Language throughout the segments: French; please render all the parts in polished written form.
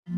Vous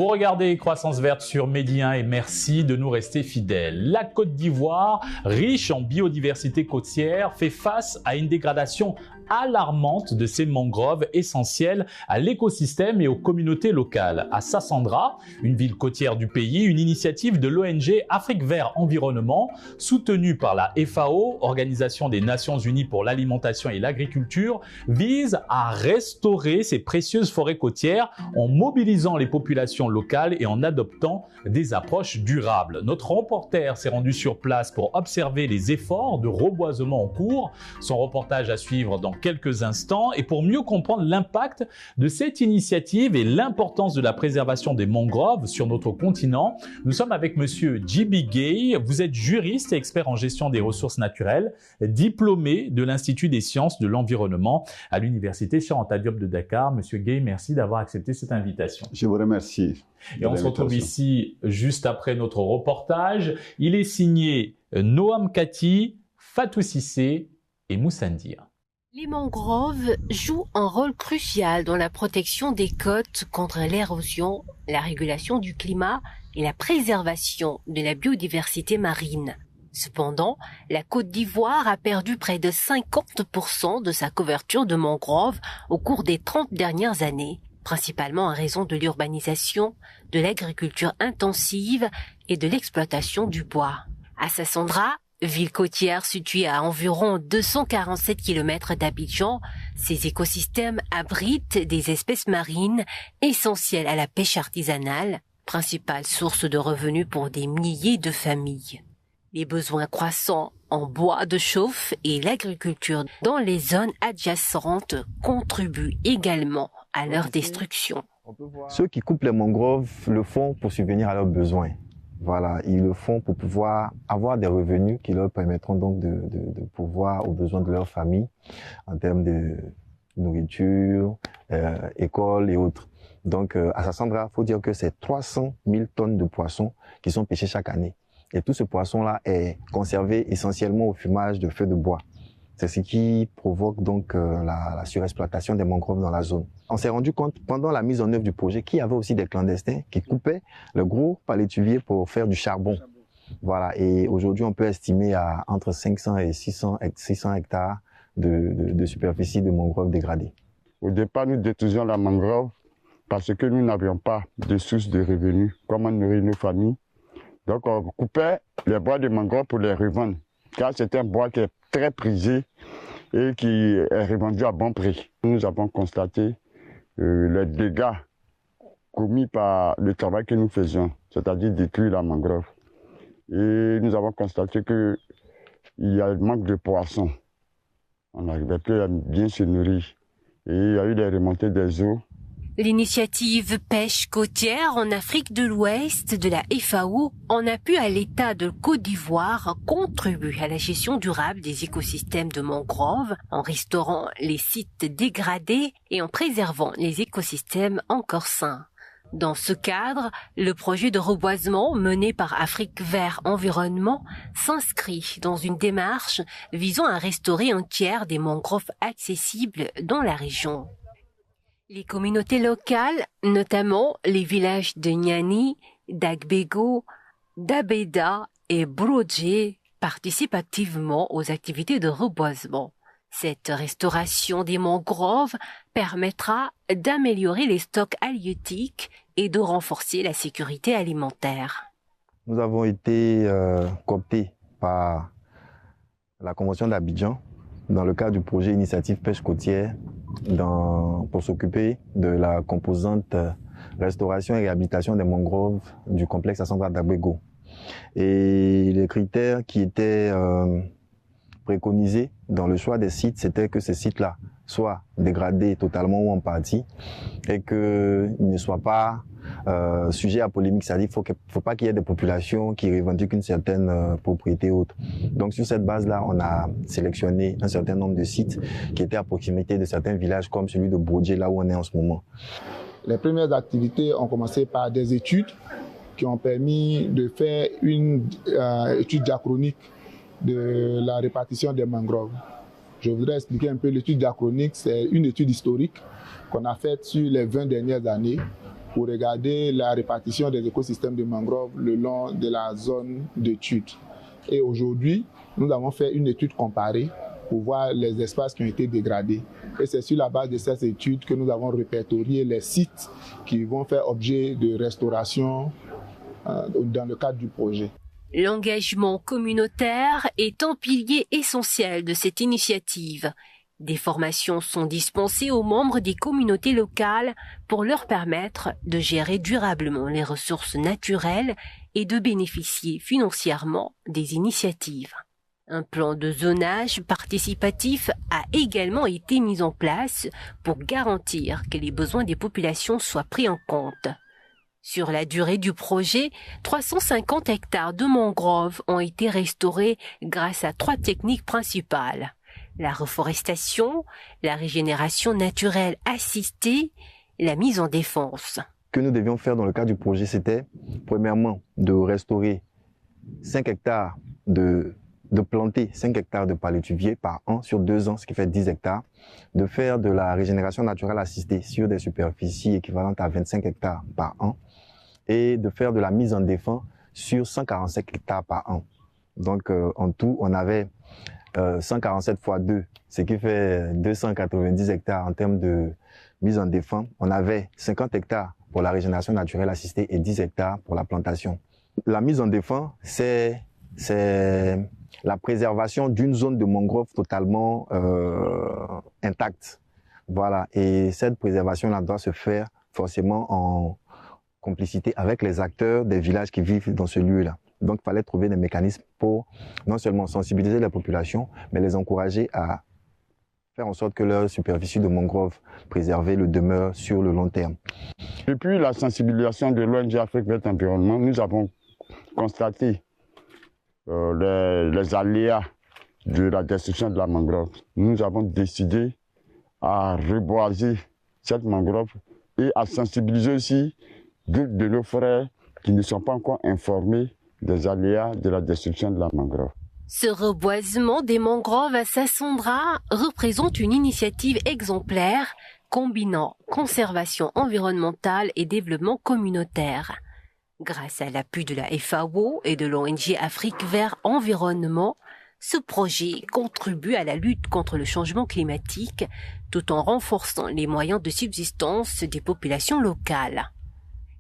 regardez Croissance Verte sur Medi 1 et merci de nous rester fidèles. La Côte d'Ivoire, riche en biodiversité côtière, fait face à une dégradation alarmante de ses mangroves essentielles à l'écosystème et aux communautés locales. À Sassandra, une ville côtière du pays, une initiative de l'ONG Afrique Vert Environnement, soutenue par la FAO, Organisation des Nations Unies pour l'alimentation et l'agriculture, vise à restaurer ces précieuses forêts côtières en mobilisant les populations locales et en adoptant des approches durables. Notre reporter s'est rendu sur place pour observer les efforts de reboisement en cours. Son reportage à suivre dans quelques instants. Et pour mieux comprendre l'impact de cette initiative et l'importance de la préservation des mangroves sur notre continent, nous sommes avec Monsieur Djibi Gueye. Vous êtes juriste et expert en gestion des ressources naturelles, diplômé de l'Institut des sciences de l'environnement à l'Université Cheikh Anta Diop de Dakar. Monsieur Gueye, merci d'avoir accepté cette invitation. Je vous remercie. Et on se retrouve ici juste après notre reportage. Il est signé Noam Kati, Fatou Cissé et Moussa Ndir. Les mangroves jouent un rôle crucial dans la protection des côtes contre l'érosion, la régulation du climat et la préservation de la biodiversité marine. Cependant, la Côte d'Ivoire a perdu près de 50% de sa couverture de mangroves au cours des 30 dernières années, principalement en raison de l'urbanisation, de l'agriculture intensive et de l'exploitation du bois. À Sassandra, ville côtière située à environ 247 km d'Abidjan, ces écosystèmes abritent des espèces marines essentielles à la pêche artisanale, principale source de revenus pour des milliers de familles. Les besoins croissants en bois de chauffe et l'agriculture dans les zones adjacentes contribuent également à leur destruction. Ceux qui coupent les mangroves le font pour subvenir à leurs besoins. Voilà, ils le font pour pouvoir avoir des revenus qui leur permettront donc de pouvoir aux besoins de leur famille en termes de nourriture, école et autres. Donc à Sassandra, il faut dire que c'est 300 000 tonnes de poissons qui sont pêchés chaque année. Et tout ce poisson-là est conservé essentiellement au fumage de feux de bois. C'est ce qui provoque donc la surexploitation des mangroves dans la zone. On s'est rendu compte pendant la mise en œuvre du projet qu'il y avait aussi des clandestins qui coupaient le gros palétuvier pour faire du charbon. Voilà. Et aujourd'hui, on peut estimer à entre 500 et 600 hectares de superficie de mangroves dégradées. Au départ, nous détruisions la mangrove parce que nous n'avions pas de source de revenus. Comment nourrir nos familles? Donc, on coupait les bois de mangrove pour les revendre, car c'est un bois qui est très prisé et qui est revendu à bon prix. Nous avons constaté les dégâts commis par le travail que nous faisions, c'est-à-dire détruire la mangrove. Et nous avons constaté qu'il y a un manque de poissons. On n'arrivait plus à bien se nourrir. Et il y a eu des remontées des eaux. L'initiative Pêche côtière en Afrique de l'Ouest de la FAO, en appui à l'État de Côte d'Ivoire, contribue à la gestion durable des écosystèmes de mangroves en restaurant les sites dégradés et en préservant les écosystèmes encore sains. Dans ce cadre, le projet de reboisement mené par Afrique Vert Environnement s'inscrit dans une démarche visant à restaurer un tiers des mangroves accessibles dans la région. Les communautés locales, notamment les villages de Niani, d'Agbego, d'Abeda et Brodje, participent activement aux activités de reboisement. Cette restauration des mangroves permettra d'améliorer les stocks halieutiques et de renforcer la sécurité alimentaire. Nous avons été cooptés par la Convention d'Abidjan dans le cadre du projet Initiative Pêche côtière pour s'occuper de la composante restauration et réhabilitation des mangroves du complexe Sassandra d'Agbego. Et les critères qui étaient préconisés dans le choix des sites, c'était que ces sites-là soient dégradés totalement ou en partie et qu'ils ne soient pas sujets à polémique, c'est-à-dire qu'il ne faut pas qu'il y ait des populations qui revendiquent une certaine propriété autre. Donc sur cette base-là, on a sélectionné un certain nombre de sites qui étaient à proximité de certains villages comme celui de Brodje, là où on est en ce moment. Les premières activités ont commencé par des études qui ont permis de faire une étude diachronique de la répartition des mangroves. Je voudrais expliquer un peu l'étude diachronique. C'est une étude historique qu'on a faite sur les 20 dernières années pour regarder la répartition des écosystèmes de mangroves le long de la zone d'étude. Et aujourd'hui, nous avons fait une étude comparée pour voir les espaces qui ont été dégradés. Et c'est sur la base de cette étude que nous avons répertorié les sites qui vont faire objet de restauration dans le cadre du projet. L'engagement communautaire est un pilier essentiel de cette initiative. Des formations sont dispensées aux membres des communautés locales pour leur permettre de gérer durablement les ressources naturelles et de bénéficier financièrement des initiatives. Un plan de zonage participatif a également été mis en place pour garantir que les besoins des populations soient pris en compte. Sur la durée du projet, 350 hectares de mangroves ont été restaurés grâce à 3 techniques principales: la reforestation, la régénération naturelle assistée, la mise en défense. Ce que nous devions faire dans le cadre du projet, c'était premièrement de restaurer 5 hectares de planter 5 hectares de palétuviers par an sur 2 ans, ce qui fait 10 hectares, de faire de la régénération naturelle assistée sur des superficies équivalentes à 25 hectares par an et de faire de la mise en défense sur 147 hectares par an. Donc en tout, on avait 147 fois 2, ce qui fait 290 hectares en termes de mise en défense. On avait 50 hectares pour la régénération naturelle assistée et 10 hectares pour la plantation. La mise en défense, c'est la préservation d'une zone de mangrove totalement intacte. Voilà. Et cette préservation-là doit se faire forcément en complicité avec les acteurs des villages qui vivent dans ce lieu-là. Donc, il fallait trouver des mécanismes pour non seulement sensibiliser la population, mais les encourager à faire en sorte que leur superficie de mangrove préservée le demeure sur le long terme. Depuis la sensibilisation de l'ONG Afrique Vert Environnement, nous avons constaté les aléas de la destruction de la mangrove. Nous avons décidé à reboiser cette mangrove et à sensibiliser aussi de nos frères qui ne sont pas encore informés des aléas de la destruction de la mangrove. Ce reboisement des mangroves à Sassandra représente une initiative exemplaire combinant conservation environnementale et développement communautaire. Grâce à l'appui de la FAO et de l'ONG Afrique Vert Environnement, ce projet contribue à la lutte contre le changement climatique tout en renforçant les moyens de subsistance des populations locales.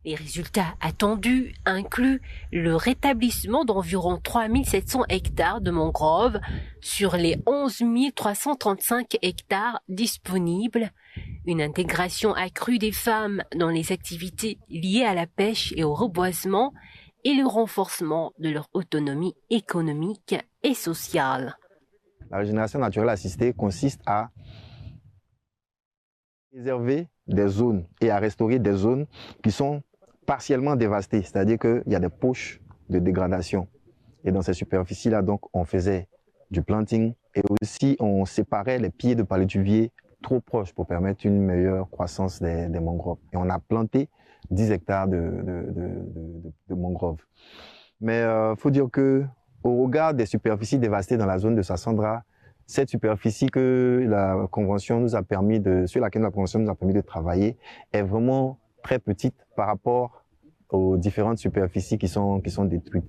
Les résultats attendus incluent le rétablissement d'environ 3700 hectares de mangroves sur les 11 335 hectares disponibles, une intégration accrue des femmes dans les activités liées à la pêche et au reboisement et le renforcement de leur autonomie économique et sociale. La régénération naturelle assistée consiste à préserver des zones et à restaurer des zones qui sont partiellement dévastées, c'est-à-dire qu'il y a des poches de dégradation. Et dans ces superficies-là, donc, on faisait du planting et aussi on séparait les pieds de palétuviers trop proches pour permettre une meilleure croissance des mangroves. Et on a planté 10 hectares de mangroves. Mais faut dire que au regard des superficies dévastées dans la zone de Sassandra, cette superficie que la Convention nous a permis sur laquelle la Convention nous a permis de travailler est vraiment très petite par rapport aux différentes superficies qui sont détruites.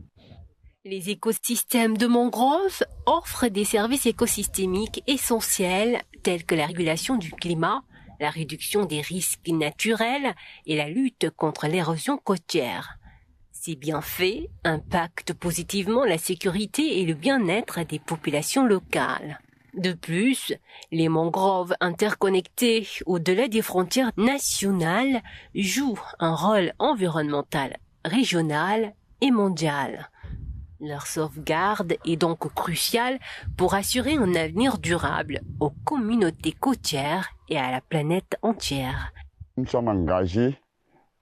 Les écosystèmes de mangroves offrent des services écosystémiques essentiels tels que la régulation du climat, la réduction des risques naturels et la lutte contre l'érosion côtière. Ces bienfaits impactent positivement la sécurité et le bien-être des populations locales. De plus, les mangroves interconnectées au-delà des frontières nationales jouent un rôle environnemental régional et mondial. Leur sauvegarde est donc cruciale pour assurer un avenir durable aux communautés côtières et à la planète entière. Nous sommes engagés,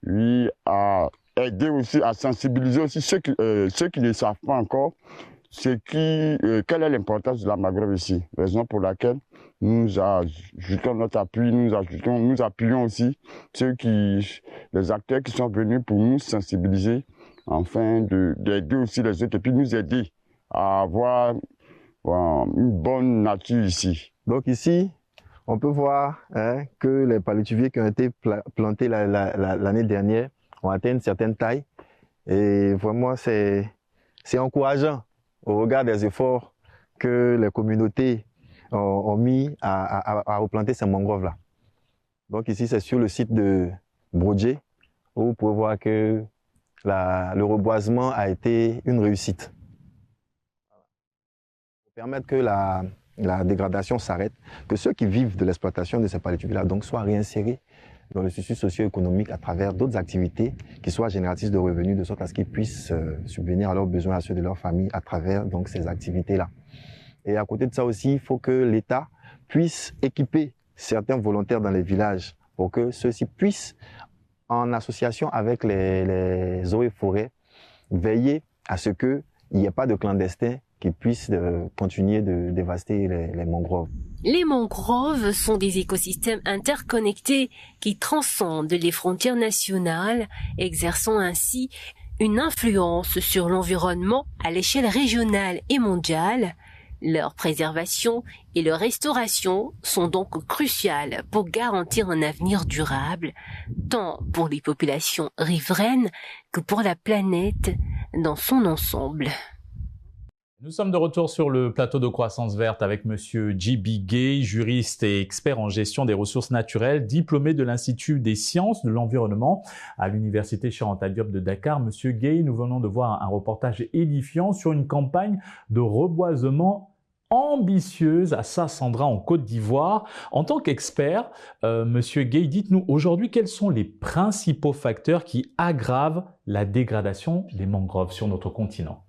oui, à aider aussi, à sensibiliser aussi ceux qui ne savent pas encore quelle est l'importance de la mangrove ici. Raison pour laquelle nous ajoutons notre appui, nous appuyons aussi les acteurs qui sont venus pour nous sensibiliser, afin d'aider aussi les autres et puis nous aider à avoir une bonne nature ici. Donc ici, on peut voir que les palétuviers qui ont été plantés l'année dernière ont atteint une certaine taille. Et vraiment, c'est encourageant au regard des efforts que les communautés ont mis à replanter ces mangroves-là. Donc ici, c'est sur le site de Brodje, où vous pouvez voir que le reboisement a été une réussite. Pour permettre que la dégradation s'arrête, que ceux qui vivent de l'exploitation de ces palétuviers-là donc soient réinsérés dans le tissu socio-économique à travers d'autres activités qui soient génératrices de revenus, de sorte à ce qu'ils puissent subvenir à leurs besoins, à ceux de leur famille à travers donc ces activités-là. Et à côté de ça aussi, il faut que l'État puisse équiper certains volontaires dans les villages pour que ceux-ci puissent, en association avec les eaux et forêts, veiller à ce qu'il n'y ait pas de clandestins qui puissent continuer de dévaster les mangroves. Les mangroves sont des écosystèmes interconnectés qui transcendent les frontières nationales, exerçant ainsi une influence sur l'environnement à l'échelle régionale et mondiale. Leur préservation et leur restauration sont donc cruciales pour garantir un avenir durable, tant pour les populations riveraines que pour la planète dans son ensemble. Nous sommes de retour sur le plateau de Croissance Verte avec Monsieur J.B. Gueye, juriste et expert en gestion des ressources naturelles, diplômé de l'Institut des sciences de l'environnement à l'Université Cheikh Anta Diop de Dakar. Monsieur Gueye, nous venons de voir un reportage édifiant sur une campagne de reboisement ambitieuse à Sassandra en Côte d'Ivoire. En tant qu'expert, Monsieur Gueye, dites-nous aujourd'hui quels sont les principaux facteurs qui aggravent la dégradation des mangroves sur notre continent.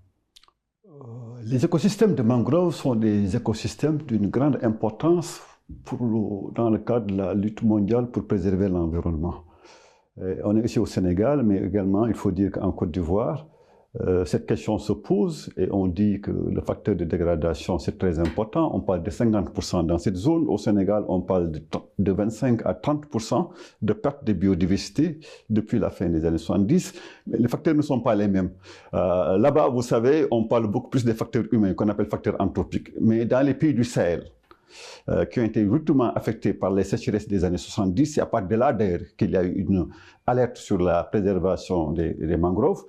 Les écosystèmes de mangroves sont des écosystèmes d'une grande importance dans le cadre de la lutte mondiale pour préserver l'environnement. On est ici au Sénégal, mais également, il faut dire qu'en Côte d'Ivoire, cette question se pose et on dit que le facteur de dégradation, c'est très important. On parle de 50% dans cette zone. Au Sénégal, on parle de 25 à 30% de perte de biodiversité depuis la fin des années 70. Mais les facteurs ne sont pas les mêmes. Là-bas, vous savez, on parle beaucoup plus des facteurs humains, qu'on appelle facteurs anthropiques. Mais dans les pays du Sahel, qui ont été rudement affectés par les sécheresses des années 70, c'est à partir de là d'ailleurs qu'il y a eu une alerte sur la préservation des mangroves.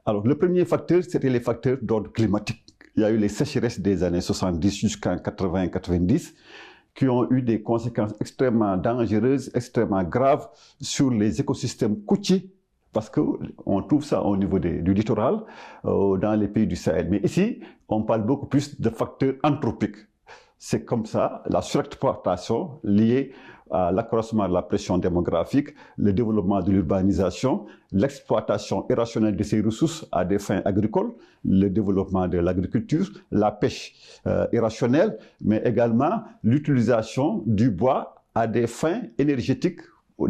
Alors, le premier facteur, c'était les facteurs d'ordre climatique. Il y a eu les sécheresses des années 70 jusqu'en 80-90 qui ont eu des conséquences extrêmement dangereuses, extrêmement graves sur les écosystèmes côtiers, parce qu'on trouve ça au niveau du littoral, dans les pays du Sahel. Mais ici, on parle beaucoup plus de facteurs anthropiques. C'est comme ça, la surexploitation liée à l'accroissement de la pression démographique, le développement de l'urbanisation, l'exploitation irrationnelle de ces ressources à des fins agricoles, le développement de l'agriculture, la pêche irrationnelle, mais également l'utilisation du bois à des fins énergétiques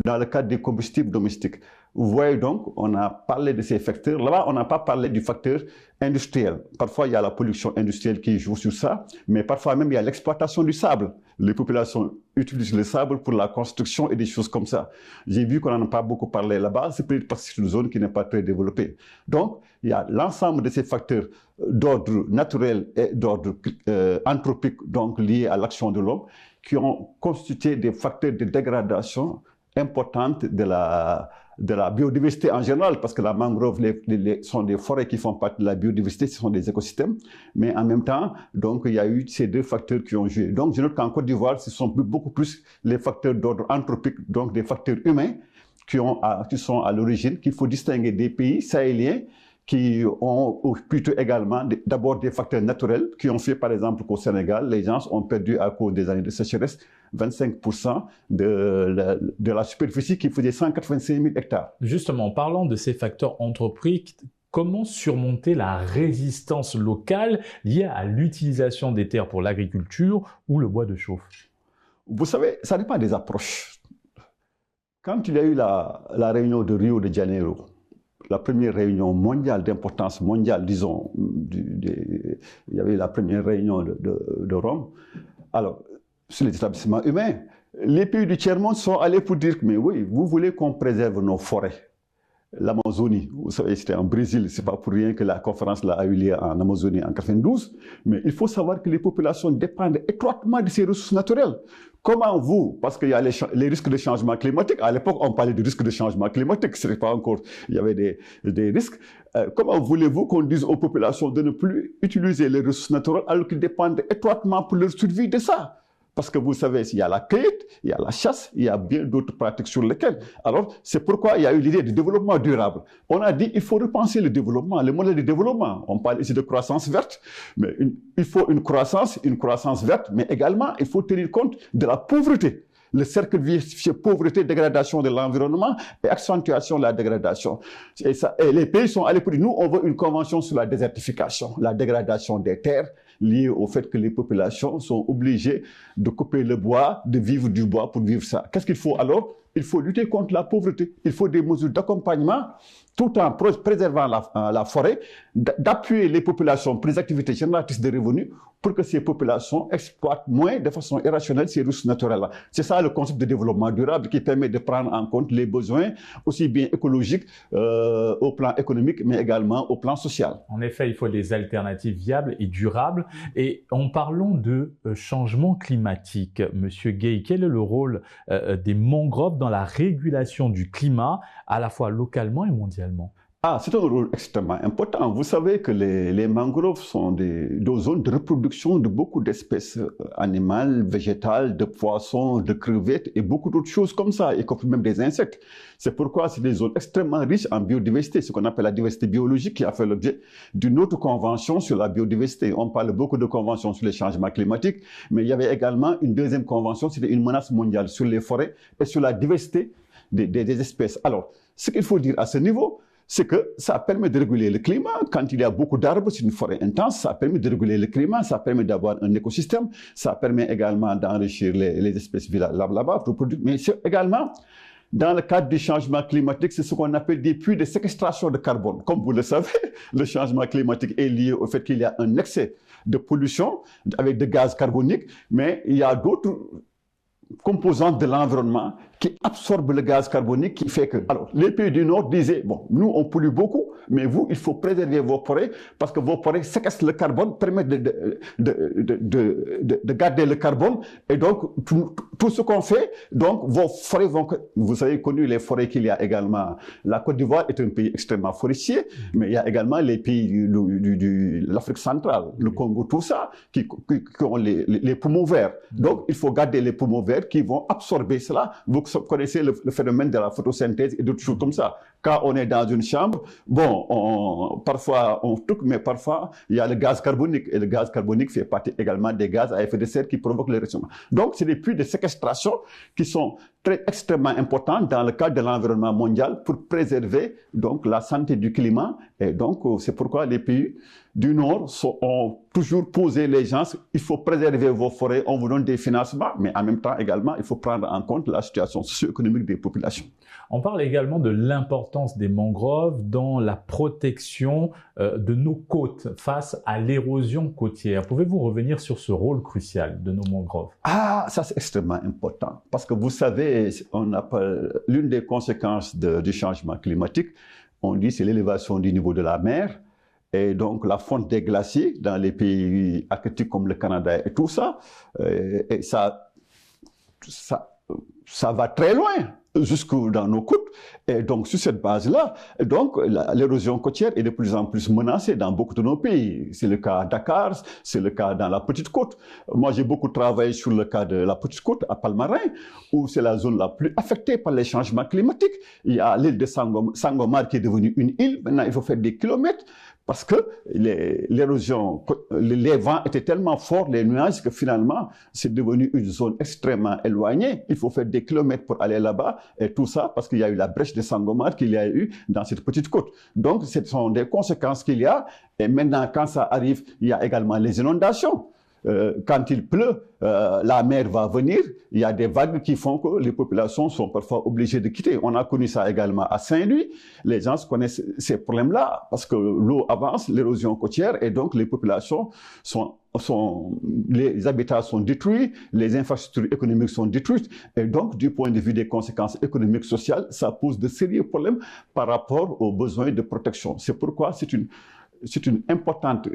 dans le cadre des combustibles domestiques. Vous voyez donc, on a parlé de ces facteurs. Là-bas, on n'a pas parlé du facteur industriel. Parfois, il y a la production industrielle qui joue sur ça, mais parfois même, il y a l'exploitation du sable. Les populations utilisent le sable pour la construction et des choses comme ça. J'ai vu qu'on n'en a pas beaucoup parlé là-bas. C'est peut-être parce que c'est une zone qui n'est pas très développée. Donc, il y a l'ensemble de ces facteurs d'ordre naturel et d'ordre anthropique, donc liés à l'action de l'homme, qui ont constitué des facteurs de dégradation importante de la biodiversité en général, parce que la mangrove sont des forêts qui font partie de la biodiversité, ce sont des écosystèmes, mais en même temps, donc, il y a eu ces deux facteurs qui ont joué. Donc, je note qu'en Côte d'Ivoire, ce sont beaucoup plus les facteurs d'ordre anthropique, donc des facteurs humains qui sont à l'origine, qu'il faut distinguer des pays sahéliens qui ont plutôt également d'abord des facteurs naturels qui ont fait par exemple qu'au Sénégal, les gens ont perdu à cause des années de sécheresse 25% de la superficie qui faisait 185 000 hectares. Justement, en parlant de ces facteurs anthropiques, comment surmonter la résistance locale liée à l'utilisation des terres pour l'agriculture ou le bois de chauffe? Vous savez, ça dépend des approches. Quand il y a eu la réunion de Rio de Janeiro, la première réunion mondiale d'importance mondiale, disons, il y avait la première réunion de Rome. Alors, sur les établissements humains. Les pays du tiers-monde sont allés pour dire, mais oui, vous voulez qu'on préserve nos forêts. L'Amazonie, vous savez, c'était en Brésil, c'est pas pour rien que la conférence là a eu lieu en Amazonie en 92, mais il faut savoir que les populations dépendent étroitement de ces ressources naturelles. Comment vous, parce qu'il y a les risques de changement climatique, à l'époque on parlait de risques de changement climatique, ce n'est pas encore, il y avait des risques, comment voulez-vous qu'on dise aux populations de ne plus utiliser les ressources naturelles alors qu'ils dépendent étroitement pour leur survie de ça? Parce que vous savez, il y a la cueillette, il y a la chasse, il y a bien d'autres pratiques sur lesquelles. Alors, c'est pourquoi il y a eu l'idée du développement durable. On a dit qu'il faut repenser le développement, le modèle de développement. On parle ici de croissance verte, mais il faut une croissance verte, mais également, il faut tenir compte de la pauvreté. Le cercle vicieux, pauvreté, dégradation de l'environnement et accentuation de la dégradation. Et les pays sont allés pour dire, nous, on veut une convention sur la désertification, la dégradation des terres, lié au fait que les populations sont obligées de couper le bois, de vivre du bois pour vivre ça. Qu'est-ce qu'il faut alors? Il faut lutter contre la pauvreté. Il faut des mesures d'accompagnement tout en préservant la forêt, d'appuyer les populations pour les activités génératrices de revenus pour que ces populations exploitent moins de façon irrationnelle ces ressources naturelles-là. C'est ça le concept de développement durable qui permet de prendre en compte les besoins aussi bien écologiques au plan économique, mais également au plan social. En effet, il faut des alternatives viables et durables. Et en parlant de changement climatique, Monsieur Gueye, quel est le rôle des mangroves dans la régulation du climat, à la fois localement et mondialement? C'est un rôle extrêmement important. Vous savez que les mangroves sont des zones de reproduction de beaucoup d'espèces animales, végétales, de poissons, de crevettes et beaucoup d'autres choses comme ça, y compris même des insectes. C'est pourquoi c'est des zones extrêmement riches en biodiversité, ce qu'on appelle la diversité biologique, qui a fait l'objet d'une autre convention sur la biodiversité. On parle beaucoup de conventions sur les changements climatiques, mais il y avait également une deuxième convention, c'était une menace mondiale sur les forêts et sur la diversité des espèces. Alors, ce qu'il faut dire à ce niveau, c'est que ça permet de réguler le climat. Quand il y a beaucoup d'arbres, c'est une forêt intense, ça permet de réguler le climat, ça permet d'avoir un écosystème, ça permet également d'enrichir les espèces là-bas, mais c'est également, dans le cadre du changement climatique, c'est ce qu'on appelle des puits de séquestration de carbone. Comme vous le savez, le changement climatique est lié au fait qu'il y a un excès de pollution avec des gaz carboniques, mais il y a d'autres composantes de l'environnement qui absorbent le gaz carbonique, qui fait que... Alors, les pays du Nord disaient, bon, nous, on pollue beaucoup, mais vous, il faut préserver vos forêts, parce que vos forêts séquestrent le carbone, permettent de garder le carbone, et donc, tout ce qu'on fait, donc, vos forêts vont... Vous avez connu les forêts qu'il y a également. La Côte d'Ivoire est un pays extrêmement forestier, mais il y a également les pays de l'Afrique centrale, le Congo, tout ça, qui ont les poumons verts. Donc, il faut garder les poumons verts qui vont absorber cela. Vous connaissez le phénomène de la photosynthèse et d'autres choses comme ça. Quand on est dans une chambre, bon, parfois on touche, mais parfois il y a le gaz carbonique. Et le gaz carbonique fait partie également des gaz à effet de serre qui provoquent le réchauffement. Donc, c'est des puits de séquestration qui sont extrêmement importants dans le cadre de l'environnement mondial pour préserver donc la santé du climat. Et donc, c'est pourquoi les pays du Nord ont toujours posé les gens, il faut préserver vos forêts, on vous donne des financements, mais en même temps également, il faut prendre en compte la situation socio-économique des populations. On parle également de l'importance des mangroves dans la protection de nos côtes face à l'érosion côtière. Pouvez-vous revenir sur ce rôle crucial de nos mangroves? Ça c'est extrêmement important, parce que vous savez, l'une des conséquences du changement climatique, on dit c'est l'élévation du niveau de la mer, et donc la fonte des glaciers dans les pays arctiques comme le Canada et tout ça, et ça va très loin jusque dans nos côtes. Et donc sur cette base-là, donc l'érosion côtière est de plus en plus menacée dans beaucoup de nos pays. C'est le cas à Dakar, c'est le cas dans la Petite Côte. Moi, j'ai beaucoup travaillé sur le cas de la Petite Côte à Palmarin, où c'est la zone la plus affectée par les changements climatiques. Il y a l'île de Sangomar qui est devenue une île. Maintenant, il faut faire des kilomètres parce que l'érosion, les vents étaient tellement forts, les nuages, que finalement, c'est devenu une zone extrêmement éloignée. Il faut faire des kilomètres pour aller là-bas, et tout ça parce qu'il y a eu la brèche de Sangomar qu'il y a eu dans cette petite côte. Donc, ce sont des conséquences qu'il y a. Et maintenant, quand ça arrive, il y a également les inondations. quand il pleut, la mer va venir, il y a des vagues qui font que les populations sont parfois obligées de quitter. On a connu ça également à Saint-Louis. Les gens connaissent ces problèmes-là parce que l'eau avance, l'érosion côtière, et donc les populations les habitats sont détruits, les infrastructures économiques sont détruites, et donc du point de vue des conséquences économiques, sociales, ça pose de sérieux problèmes par rapport aux besoins de protection. C'est pourquoi c'est une importante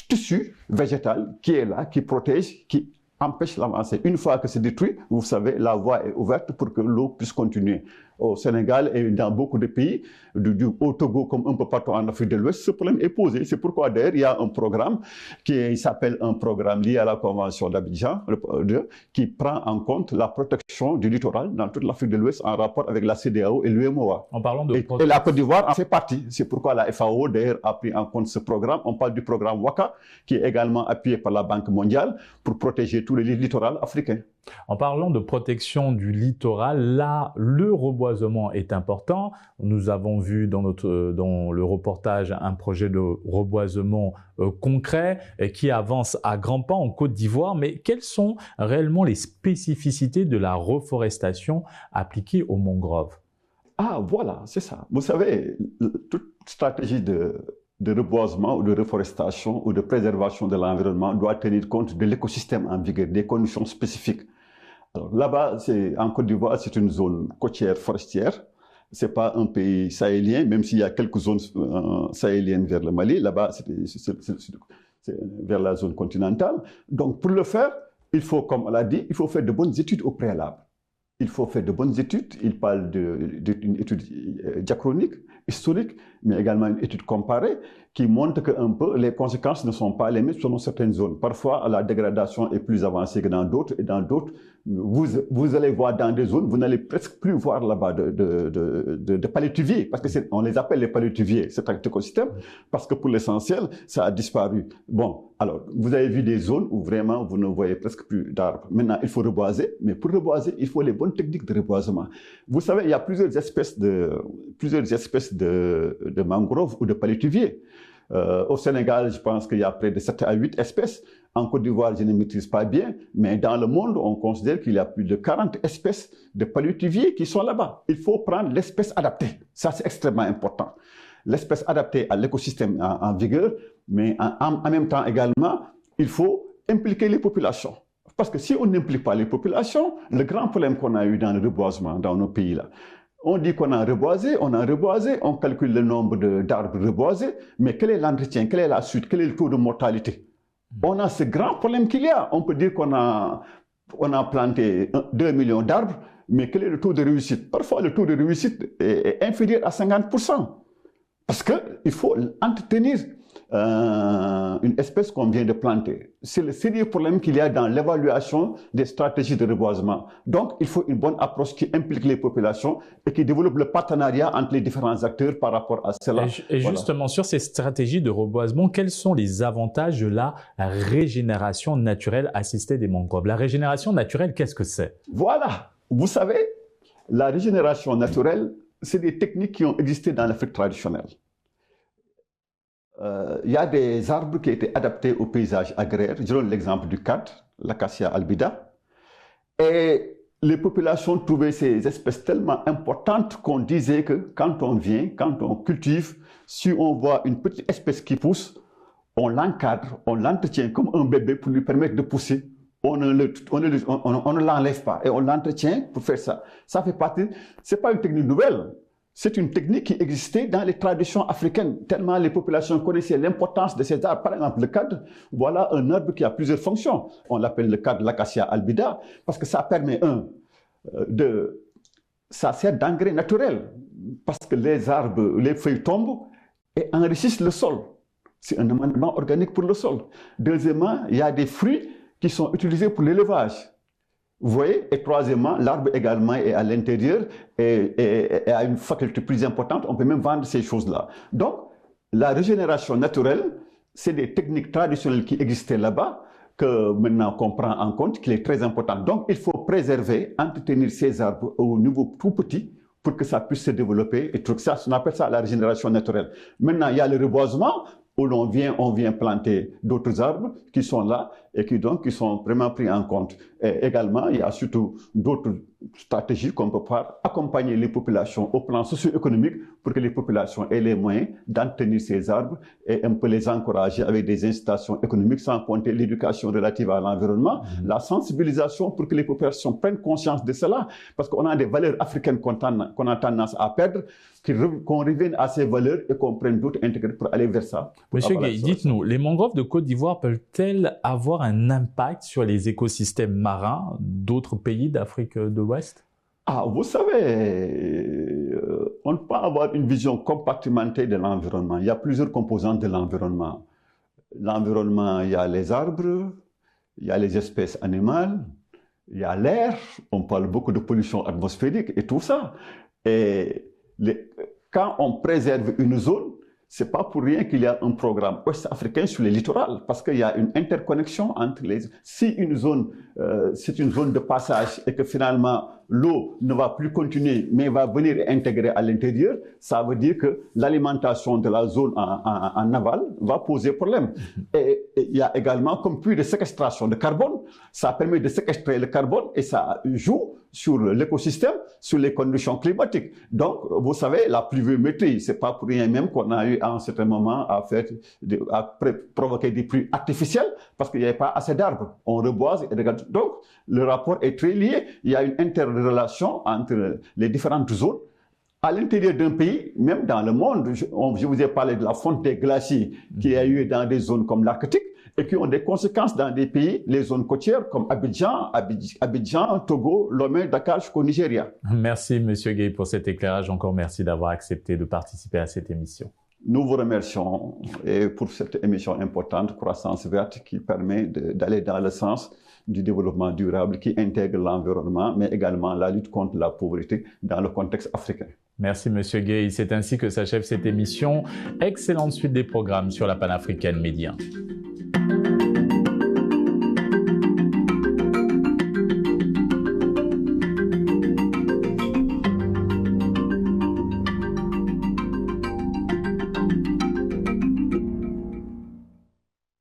tissu végétal qui est là, qui protège, qui empêche l'avancée. Une fois que c'est détruit, vous savez, la voie est ouverte pour que l'eau puisse continuer. Au Sénégal et dans beaucoup de pays, au Togo comme un peu partout en Afrique de l'Ouest, ce problème est posé. C'est pourquoi d'ailleurs il y a un programme qui s'appelle un programme lié à la Convention d'Abidjan qui prend en compte la protection du littoral dans toute l'Afrique de l'Ouest en rapport avec la CEDEAO et l'UEMOA. En parlant de et la Côte d'Ivoire en fait partie. C'est pourquoi la FAO d'ailleurs a pris en compte ce programme. On parle du programme WACA qui est également appuyé par la Banque mondiale pour protéger tous les littoraux africains. En parlant de protection du littoral, là, le reboisement est important. Nous avons vu dans le reportage un projet de reboisement concret qui avance à grands pas en Côte d'Ivoire. Mais quelles sont réellement les spécificités de la reforestation appliquée aux mangroves? Ah, voilà, c'est ça. Vous savez, toute stratégie de reboisement ou de reforestation ou de préservation de l'environnement doit tenir compte de l'écosystème en vigueur, des conditions spécifiques. Là-bas, en Côte d'Ivoire, c'est une zone côtière forestière. C'est pas un pays sahélien, même s'il y a quelques zones sahéliennes vers le Mali. Là-bas, c'est vers la zone continentale. Donc, pour le faire, il faut, comme on l'a dit, il faut faire de bonnes études au préalable. Il faut faire de bonnes études. Il parle d'une étude diachronique, historique, mais également une étude comparée qui montre qu'un peu les conséquences ne sont pas les mêmes selon certaines zones. Parfois, la dégradation est plus avancée que dans d'autres, et dans d'autres, vous allez voir dans des zones, vous n'allez presque plus voir là-bas de palétuviers, parce que on les appelle les palétuviers, cet écosystème, parce que pour l'essentiel, ça a disparu. Bon, alors, vous avez vu des zones où vraiment vous ne voyez presque plus d'arbres. Maintenant, il faut reboiser, mais pour reboiser, il faut les bonnes techniques de reboisement. Vous savez, il y a plusieurs espèces de mangroves ou de palétuviers. Au Sénégal, je pense qu'il y a près de 7 à 8 espèces. En Côte d'Ivoire, je ne maîtrise pas bien, mais dans le monde, on considère qu'il y a plus de 40 espèces de palétuviers qui sont là-bas. Il faut prendre l'espèce adaptée. Ça, c'est extrêmement important. L'espèce adaptée à l'écosystème en vigueur, mais en même temps également, il faut impliquer les populations. Parce que si on n'implique pas les populations, le grand problème qu'on a eu dans le reboisement dans nos pays là, on dit qu'on a reboisé, on calcule le nombre d'arbres reboisés, mais quel est l'entretien, quelle est la suite, quel est le taux de mortalité? On a ce grand problème qu'il y a. On peut dire qu'on a planté 2 millions d'arbres, mais quel est le taux de réussite? Parfois, le taux de réussite est inférieur à 50%. Parce qu'il faut entretenir une espèce qu'on vient de planter. C'est le sérieux problème qu'il y a dans l'évaluation des stratégies de reboisement. Donc, il faut une bonne approche qui implique les populations et qui développe le partenariat entre les différents acteurs par rapport à cela. Et justement, sur ces stratégies de reboisement, quels sont les avantages de la régénération naturelle assistée des mangroves? La régénération naturelle, qu'est-ce que c'est? Voilà. Vous savez, la régénération naturelle, c'est des techniques qui ont existé dans l'Afrique traditionnelle. Il y a des arbres qui étaient adaptés au paysage agraire. Je donne l'exemple du cadre, l'acacia albida. Et les populations trouvaient ces espèces tellement importantes qu'on disait que quand on cultive, si on voit une petite espèce qui pousse, on l'encadre, on l'entretient comme un bébé pour lui permettre de pousser. On ne l'enlève pas et on l'entretient pour faire ça. Ça fait partie, c'est pas une technique nouvelle. C'est une technique qui existait dans les traditions africaines, tellement les populations connaissaient l'importance de ces arbres. Par exemple, le cadre, voilà un arbre qui a plusieurs fonctions. On l'appelle le cadre l'acacia albida parce que ça permet, ça sert d'engrais naturel, parce que les arbres, les feuilles tombent et enrichissent le sol. C'est un amendement organique pour le sol. Deuxièmement, il y a des fruits qui sont utilisés pour l'élevage. Vous voyez? Et troisièmement, l'arbre également est à l'intérieur et a une faculté plus importante. On peut même vendre ces choses-là. Donc, la régénération naturelle, c'est des techniques traditionnelles qui existaient là-bas, que maintenant qu'on prend en compte, qui est très importante. Donc, il faut préserver, entretenir ces arbres au niveau tout petit pour que ça puisse se développer et tout ça. On appelle ça la régénération naturelle. Maintenant, il y a le reboisement. où on vient planter d'autres arbres qui sont là et qui sont vraiment pris en compte. Et également, il y a surtout d'autres stratégies qu'on peut faire, accompagner les populations au plan socio-économique pour que les populations aient les moyens d'entretenir ces arbres et un peu les encourager avec des incitations économiques, sans compter l'éducation relative à l'environnement, la sensibilisation pour que les populations prennent conscience de cela, parce qu'on a des valeurs africaines qu'on a tendance à perdre, qu'on revienne à ces valeurs et qu'on prenne d'autres intégrés pour aller vers ça. Monsieur Gueye, dites-nous, les mangroves de Côte d'Ivoire peuvent-elles avoir un impact sur les écosystèmes marins d'autres pays d'Afrique de l'Ouest? Ah, vous savez, on ne peut pas avoir une vision compartimentée de l'environnement. Il y a plusieurs composantes de l'environnement. L'environnement, il y a les arbres, il y a les espèces animales, il y a l'air, on parle beaucoup de pollution atmosphérique et tout ça. Et quand on préserve une zone, c'est pas pour rien qu'il y a un programme ouest-africain sur les littorales, parce qu'il y a une interconnexion entre les... Si une zone, c'est une zone de passage et que finalement l'eau ne va plus continuer, mais va venir intégrer à l'intérieur, ça veut dire que l'alimentation de la zone en aval va poser problème. Et il y a également comme puits de séquestration de carbone, ça permet de séquestrer le carbone et ça joue sur l'écosystème, sur les conditions climatiques. Donc, vous savez, la pluviométrie, c'est pas pour rien même qu'on a eu à un certain moment à provoquer des pluies artificielles parce qu'il n'y avait pas assez d'arbres. On reboise et regarde. Donc, le rapport est très lié. Il y a une interrelation entre les différentes zones. À l'intérieur d'un pays, même dans le monde, je vous ai parlé de la fonte des glaciers qui a eu dans des zones comme l'Arctique et qui ont des conséquences dans des pays, les zones côtières comme Abidjan, Togo, Lomé, Dakar jusqu'au Nigeria. Merci Monsieur Gueye pour cet éclairage. Encore merci d'avoir accepté de participer à cette émission. Nous vous remercions et pour cette émission importante, Croissance verte, qui permet d'aller dans le sens du développement durable, qui intègre l'environnement, mais également la lutte contre la pauvreté dans le contexte africain. Merci Monsieur Gueye. C'est ainsi que s'achève cette émission. Excellente suite des programmes sur la panafricaine Média.